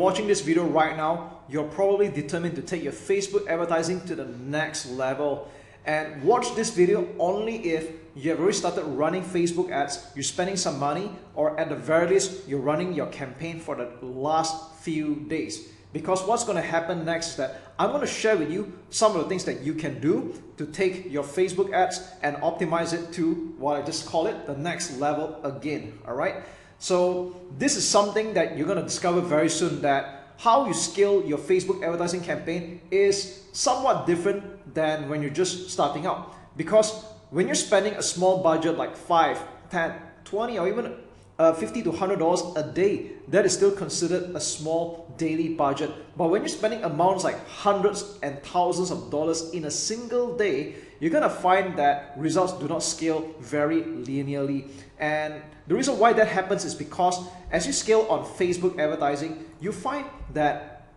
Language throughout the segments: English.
watching this video right now, you're probably determined to take your Facebook advertising to the next level. And watch this video only if you have already started running Facebook ads, you're spending some money, or at the very least, you're running your campaign for the last few days. Because what's going to happen next is that I'm going to share with you some of the things that you can do to take your Facebook ads and optimize it to what I just call it, the next level again. All right. So this is something that you're going to discover very soon, that how you scale your Facebook advertising campaign is somewhat different than when you're just starting out. Because when you're spending a small budget like $5, $10, $20, or even $50 to $100 a day, that is still considered a small daily budget. But when you're spending amounts like hundreds and thousands of dollars in a single day, you're gonna find that results do not scale very linearly. And the reason why that happens is because as you scale on Facebook advertising, you find that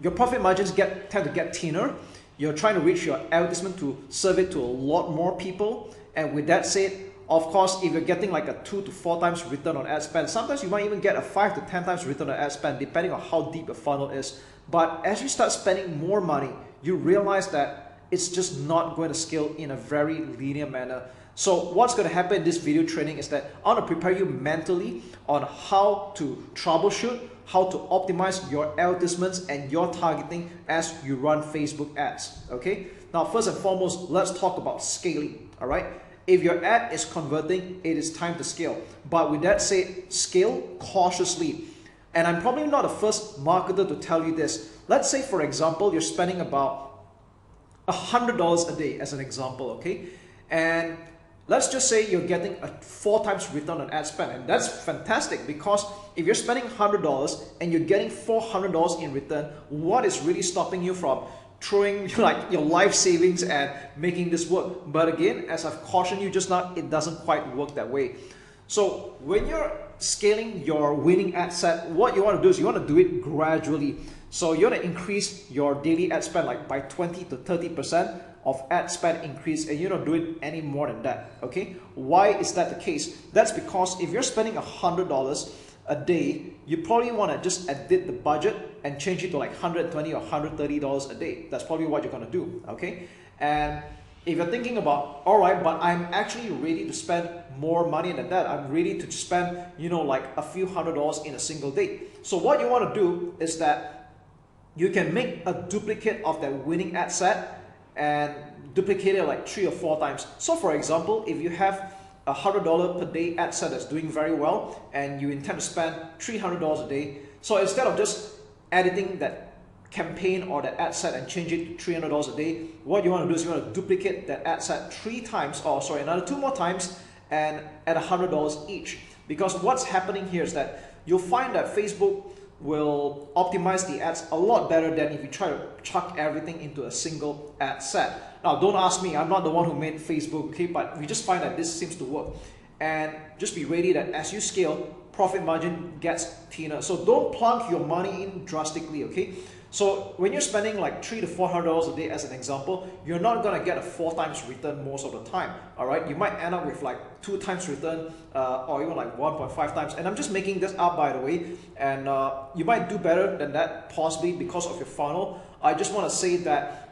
your profit margins tend to get thinner. You're trying to reach your advertisement to serve it to a lot more people. And with that said, of course, if you're getting like a 2 to 4 times return on ad spend, sometimes you might even get a 5 to 10 times return on ad spend, depending on how deep the funnel is. But as you start spending more money, you realize that it's just not going to scale in a very linear manner. So what's going to happen in this video training is that I want to prepare you mentally on how to troubleshoot, how to optimize your advertisements and your targeting as you run Facebook ads. Okay. Now, first and foremost, let's talk about scaling. All right. If your ad is converting, it is time to scale. But with that said, scale cautiously. And I'm probably not the first marketer to tell you this. Let's say, for example, you're spending about $100 a day as an example, okay? And let's just say you're getting a 4 times return on ad spend. And that's fantastic, because if you're spending $100 and you're getting $400 in return, what is really stopping you from throwing like your life savings and making this work? But again, as I've cautioned you just now, it doesn't quite work that way. So when you're scaling your winning ad set, what you want to do is you want to do it gradually. So you want to increase your daily ad spend like by 20 to 30% of ad spend increase, and you don't do it any more than that. Okay, why is that the case? That's because if you're spending $100 a day, you probably want to just edit the budget and change it to like $120 or $130 a day. That's probably what you're going to do. Okay, and if you're thinking about, all right, but I'm actually ready to spend more money than that, I'm ready to spend, like a few $100s in a single day. So what you want to do is that you can make a duplicate of that winning ad set and duplicate it like 3 or 4 times. So for example, if you have a $100 per day ad set that's doing very well and you intend to spend $300 a day, so instead of just editing that campaign or that ad set and change it to $300 a day, what you want to do is you want to duplicate that ad set 3 times, or sorry, another 2 more times, and at $100 each. Because what's happening here is that you'll find that Facebook will optimize the ads a lot better than if you try to chuck everything into a single ad set. Now, don't ask me, I'm not the one who made Facebook, okay, but we just find that this seems to work. And just be ready that as you scale, profit margin gets thinner. So don't plunk your money in drastically, okay? So when you're spending like $300 to $400 a day as an example, you're not going to get a 4 times return most of the time. All right, you might end up with like 2 times return or even like 1.5 times. And I'm just making this up, by the way, and you might do better than that possibly because of your funnel. I just want to say that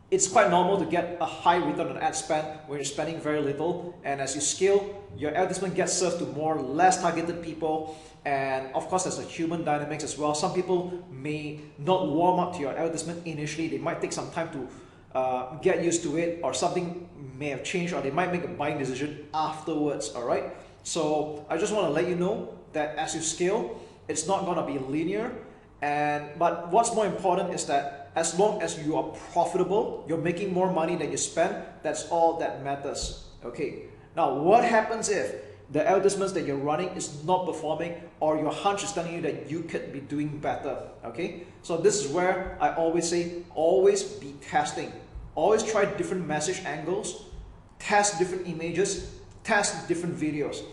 it's quite normal to get a high return on ad spend when you're spending very little, and as you scale, your advertisement gets served to more less targeted people. And of course, there's a human dynamics as well. Some people may not warm up to your advertisement initially. They might take some time to get used to it, or something may have changed, or they might make a buying decision afterwards. All right, so I just want to let you know that as you scale, it's not going to be linear. But what's more important is that as long as you are profitable, you're making more money than you spend, that's all that matters. Okay, now what happens if the advertisements that you're running is not performing, or your hunch is telling you that you could be doing better? Okay, so this is where I always say, always be testing. Always try different message angles, test different images, test different videos.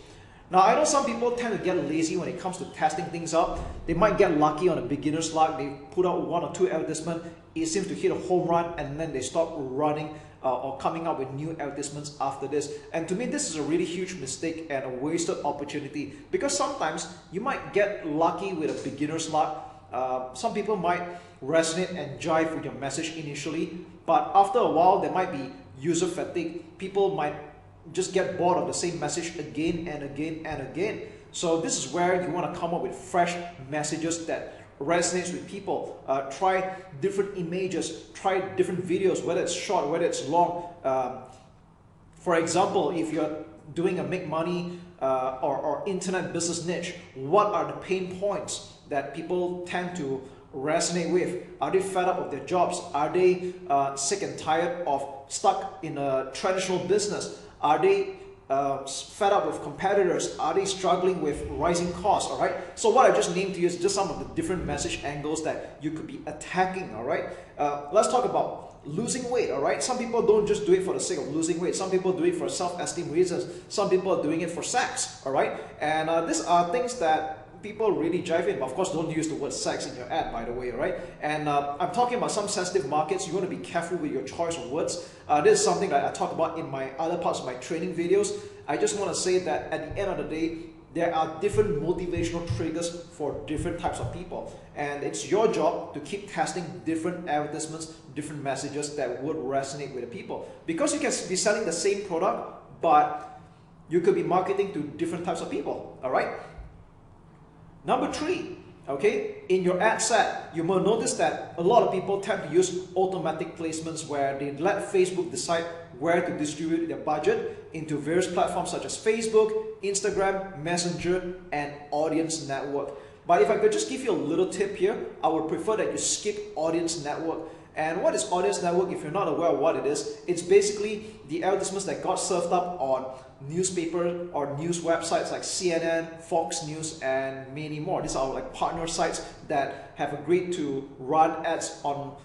Now, I know some people tend to get lazy when it comes to testing things out. They might get lucky on a beginner's luck. They put out 1 or 2 advertisements. It seems to hit a home run, and then they stop running or coming up with new advertisements after this. And to me, this is a really huge mistake and a wasted opportunity, because sometimes you might get lucky with a beginner's luck. Some people might resonate and jive with your message initially, but after a while there might be user fatigue. People might just get bored of the same message again and again and again. So this is where you want to come up with fresh messages that resonates with people. Try different images, try different videos, whether it's short, whether it's long. For example, if you're doing a make money or internet business niche, what are the pain points that people tend to resonate with? Are they fed up of their jobs? Are they sick and tired of stuck in a traditional business? Are they fed up with competitors? Are they struggling with rising costs? All right. So what I just named to you is just some of the different message angles that you could be attacking. All right. Let's talk about losing weight. All right. Some people don't just do it for the sake of losing weight. Some people do it for self-esteem reasons. Some people are doing it for sex. All right. And these are things that people really jive in, but of course don't use the word sex in your ad, by the way, right? And I'm talking about some sensitive markets. You want to be careful with your choice of words. This is something that I talk about in my other parts of my training videos. I just want to say that at the end of the day, there are different motivational triggers for different types of people, and it's your job to keep testing different advertisements, different messages that would resonate with the people, because you can be selling the same product, but you could be marketing to different types of people. All right. Number 3, okay, in your ad set, you will notice that a lot of people tend to use automatic placements where they let Facebook decide where to distribute their budget into various platforms such as Facebook, Instagram, Messenger, and Audience Network. But if I could just give you a little tip here, I would prefer that you skip Audience Network. And what is Audience Network? If you're not aware of what it is, it's basically the advertisements that got served up on newspaper or news websites like CNN, Fox News, and many more. These are like partner sites that have agreed to run ads on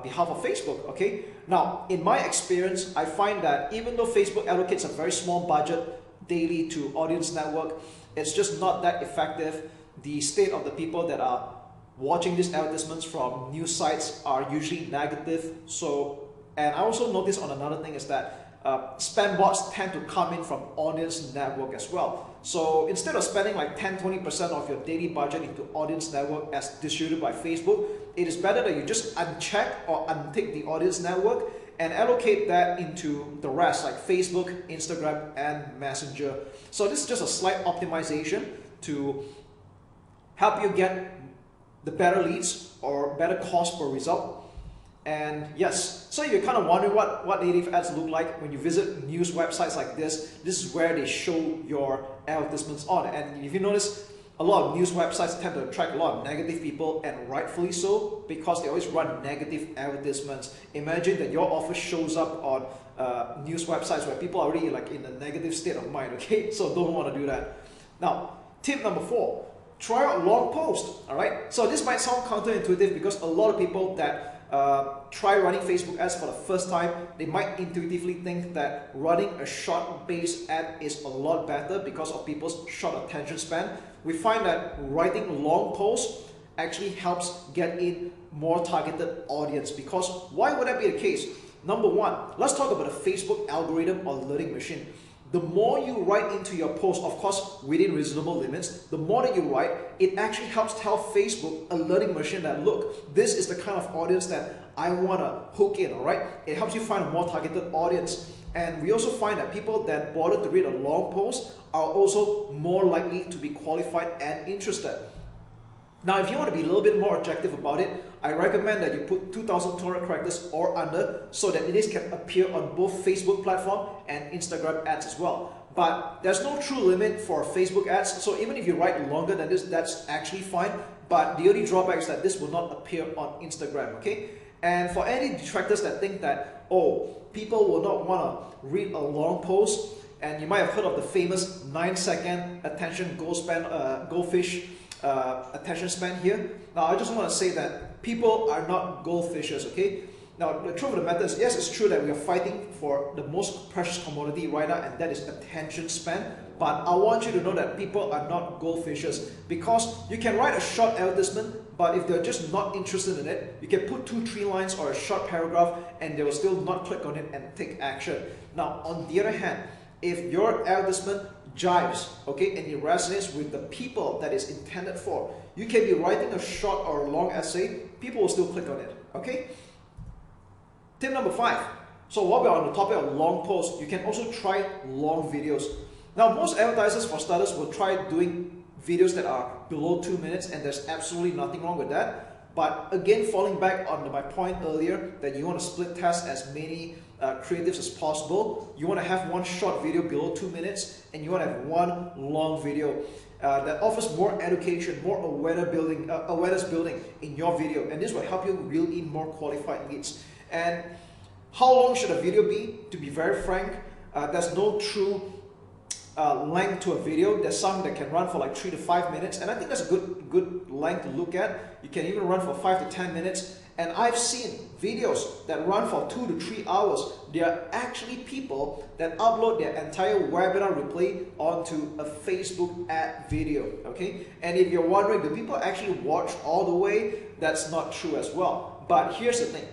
behalf of Facebook. Okay. Now, in my experience, I find that even though Facebook allocates a very small budget daily to Audience Network, it's just not that effective. The state of the people that are watching these advertisements from news sites are usually negative. So, and I also noticed on another thing is that spam bots tend to come in from Audience Network as well. So instead of spending like 10-20% of your daily budget into Audience Network as distributed by Facebook, it is better that you just uncheck or untick the Audience Network and allocate that into the rest like Facebook, Instagram, and Messenger. So this is just a slight optimization to help you get the better leads or better cost per result. And yes, so you're kind of wondering what native ads look like when you visit news websites like this. This is where they show your advertisements on. And if you notice, a lot of news websites tend to attract a lot of negative people, and rightfully so, because they always run negative advertisements. Imagine that your offer shows up on news websites where people are already like in a negative state of mind, okay? So don't want to do that. Now, tip number 4. Try out long post. All right. So this might sound counterintuitive because a lot of people that try running Facebook ads for the first time, they might intuitively think that running a short-based ad is a lot better because of people's short attention span. We find that writing long posts actually helps get in more targeted audience, because why would that be the case? Number 1, let's talk about the Facebook algorithm or learning machine. The more you write into your post, of course within reasonable limits, the more that you write, it actually helps tell Facebook, a learning machine, that look, this is the kind of audience that I want to hook in, all right? It helps you find a more targeted audience. And we also find that people that bother to read a long post are also more likely to be qualified and interested. Now, if you want to be a little bit more objective about it, I recommend that you put 2,200 characters or under so that it can appear on both Facebook platform and Instagram ads as well. But there's no true limit for Facebook ads, so even if you write longer than this, that's actually fine. But the only drawback is that this will not appear on Instagram, okay? And for any detractors that think that, oh, people will not want to read a long post, and you might have heard of the famous 9-second attention goldfish attention span here. Now, I just want to say that people are not goldfishes, okay? Now, the truth of the matter is, yes, it's true that we are fighting for the most precious commodity right now, and that is attention span. But I want you to know that people are not goldfishes, because you can write a short advertisement, but if they're just not interested in it, you can put 2-3 lines or a short paragraph and they will still not click on it and take action. Now, on the other hand, if your advertisement jives, okay, and it resonates with the people that it's intended for, you can be writing a short or a long essay, people will still click on it, okay? Tip number 5. So while we're on the topic of long posts, you can also try long videos. Now, most advertisers, for starters, will try doing videos that are below 2 minutes, and there's absolutely nothing wrong with that. But again, falling back on my point earlier, that you want to split test as many creatives as possible. You want to have one short video below 2 minutes, and you want to have one long video that offers more education, more awareness building in your video, and this will help you reel in more qualified leads. And how long should a video be? To be very frank, there's no true length to a video. There's some that can run for like 3 to 5 minutes, and I think that's a good length to look at. You can even run for 5 to 10 minutes, and I've seen videos that run for 2 to 3 hours. There are actually people that upload their entire webinar replay onto a Facebook ad video, okay? And if you're wondering, do people actually watch all the way? That's not true as well. But here's the thing.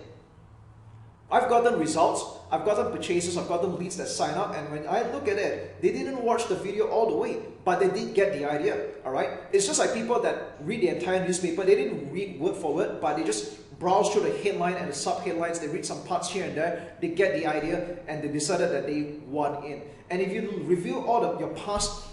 I've gotten results, I've gotten purchases, I've gotten leads that sign up, and when I look at it, they didn't watch the video all the way, but they did get the idea, alright? It's just like people that read the entire newspaper, they didn't read word for word, but they just browse through the headline and the sub-headlines, they read some parts here and there, they get the idea, and they decided that they want in. And if you review all of your past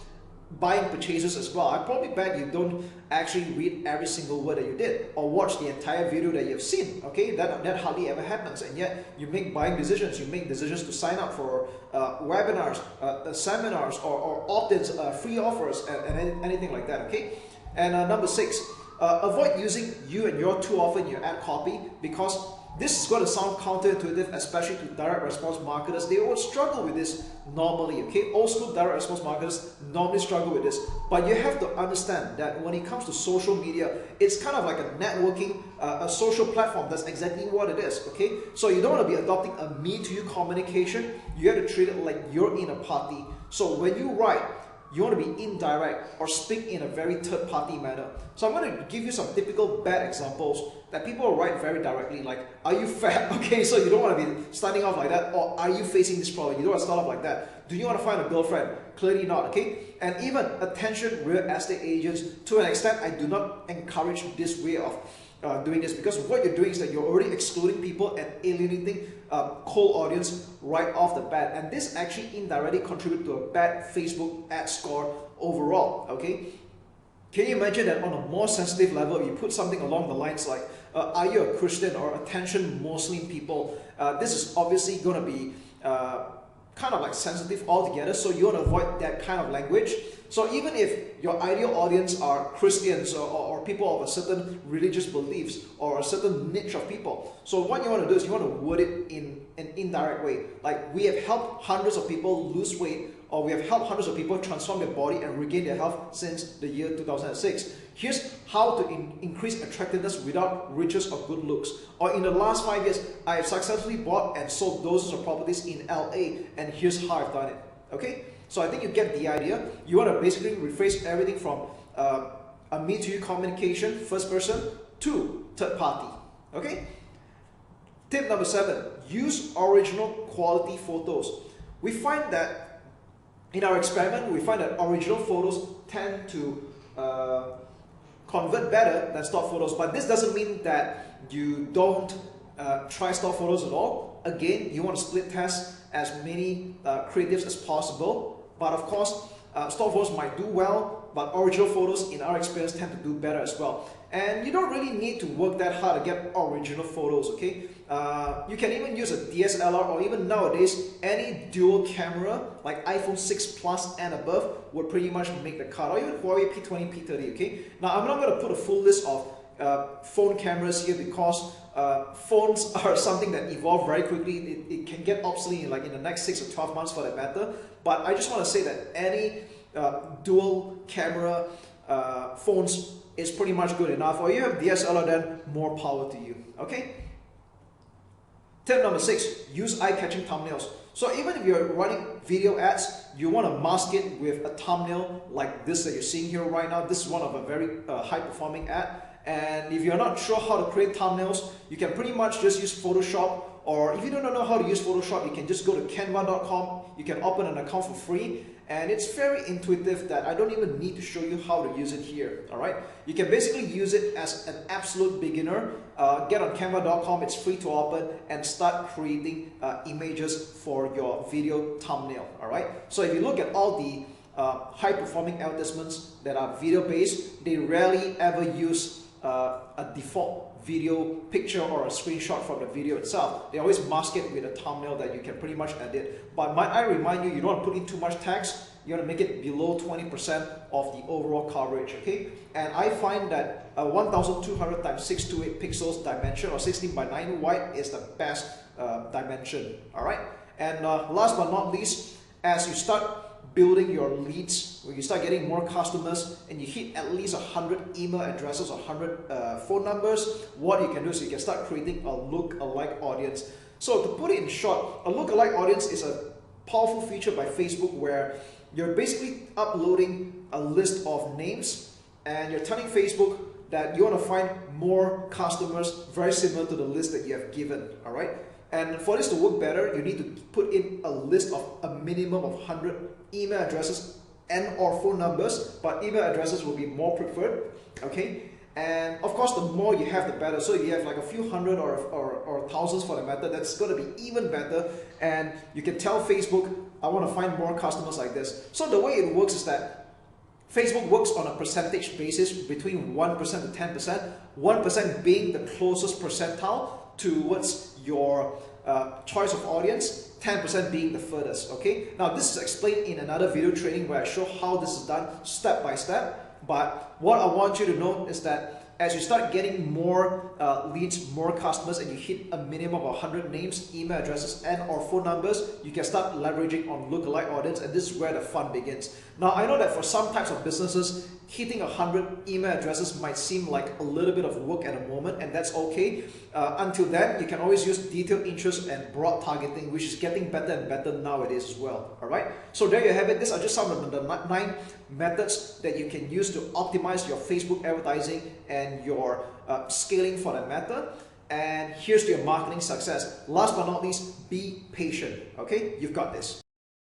buying purchases as well, I probably bet you don't actually read every single word that you did or watch the entire video that you've seen, okay? That hardly ever happens, and yet you make buying decisions. You make decisions to sign up for webinars, seminars, or opt-ins, free offers, and anything like that, okay? And number 6, avoid using you and your too often in your ad copy, because this is going to sound counterintuitive, especially to direct response marketers. They will struggle with this normally, okay? Old school direct response marketers normally struggle with this. But you have to understand that when it comes to social media, it's kind of like a networking, a social platform. That's exactly what it is, okay? So you don't want to be adopting a me-to-you communication. You have to treat it like you're in a party. So when you write, you want to be indirect or speak in a very third-party manner. So I'm going to give you some typical bad examples that people write very directly, like, are you fat? Okay, so you don't want to be starting off like that. Or are you facing this problem? You don't want to start off like that. Do you want to find a girlfriend? Clearly not, okay? And even attention real estate agents, to an extent, I do not encourage this way of doing this, because what you're doing is that you're already excluding people and alienating cold audience right off the bat, and this actually indirectly contributes to a bad Facebook ad score overall, okay? Can you imagine that on a more sensitive level, you put something along the lines like, are you a Christian, or attention Muslim people? This is obviously going to be kind of like sensitive altogether, so you want to avoid that kind of language. So even if your ideal audience are Christians or people of a certain religious beliefs or a certain niche of people, so what you want to do is you want to word it in an indirect way. Like, we have helped hundreds of people lose weight, or we have helped hundreds of people transform their body and regain their health since the year 2006. Here's how to increase attractiveness without riches or good looks. Or in the last 5 years, I have successfully bought and sold dozens of properties in LA, and here's how I've done it. Okay? So I think you get the idea. You want to basically rephrase everything from a me-to-you communication, first person, to third party. Okay? Tip number 7, use original quality photos. We find that in our experiment, we find that original photos tend to convert better than stock photos, but this doesn't mean that you don't try stock photos at all. Again, you want to split test as many creatives as possible, but of course, stock photos might do well, but original photos in our experience tend to do better as well. And you don't really need to work that hard to get original photos, okay? You can even use a DSLR, or even nowadays, any dual camera like iPhone 6 Plus and above would pretty much make the cut, or even Huawei P20, P30, okay? Now, I'm not going to put a full list of phone cameras here, because phones are something that evolve very quickly. It can get obsolete in the next 6 or 12 months for that matter. But I just want to say that any dual camera phones is pretty much good enough. Or you have DSLR, then more power to you, okay? Tip number 6, use eye-catching thumbnails. So even if you're running video ads, you want to mask it with a thumbnail like this that you're seeing here right now. This is one of a very high-performing ad. And if you're not sure how to create thumbnails, you can pretty much just use Photoshop, or if you don't know how to use Photoshop, you can just go to canva.com. You can open an account for free, and it's very intuitive that I don't even need to show you how to use it here. All right, you can basically use it as an absolute beginner. Get on canva.com, it's free to open, and start creating images for your video thumbnail. All right, so if you look at all the high-performing advertisements that are video-based, they rarely ever use a default video picture or a screenshot from the video itself. They always mask it with a thumbnail that you can pretty much edit. But might I remind you, you don't want to put in too much text. You want to make it below 20% of the overall coverage, okay? And I find that 1200 times 628 pixels dimension, or 16 by 9 wide, is the best dimension, all right? And last but not least, as you start building your leads, when you start getting more customers and you hit at least 100 email addresses or 100 phone numbers, what you can do is you can start creating a look-alike audience. So to put it in short, a look-alike audience is a powerful feature by Facebook where you're basically uploading a list of names and you're telling Facebook that you want to find more customers very similar to the list that you have given, all right? And for this to work better, you need to put in a list of a minimum of 100 email addresses and or phone numbers, but email addresses will be more preferred, okay? And of course, the more you have, the better. So if you have like a few hundred or thousands for the matter, that's going to be even better. And you can tell Facebook, I want to find more customers like this. So the way it works is that Facebook works on a percentage basis between 1% to 10%, 1% being the closest percentile towards your choice of audience, 10% being the furthest, okay? Now this is explained in another video training where I show how this is done step by step, but what I want you to know is that as you start getting more leads, more customers, and you hit a minimum of 100 names, email addresses, and or phone numbers, you can start leveraging on lookalike audience, and this is where the fun begins. Now, I know that for some types of businesses, hitting 100 email addresses might seem like a little bit of work at the moment, and that's okay. Until then, you can always use detailed interest and broad targeting, which is getting better and better nowadays as well. All right. So there you have it. These are just some of the 9 methods that you can use to optimize your Facebook advertising and your scaling for that matter. And here's to your marketing success. Last but not least, be patient. Okay, you've got this.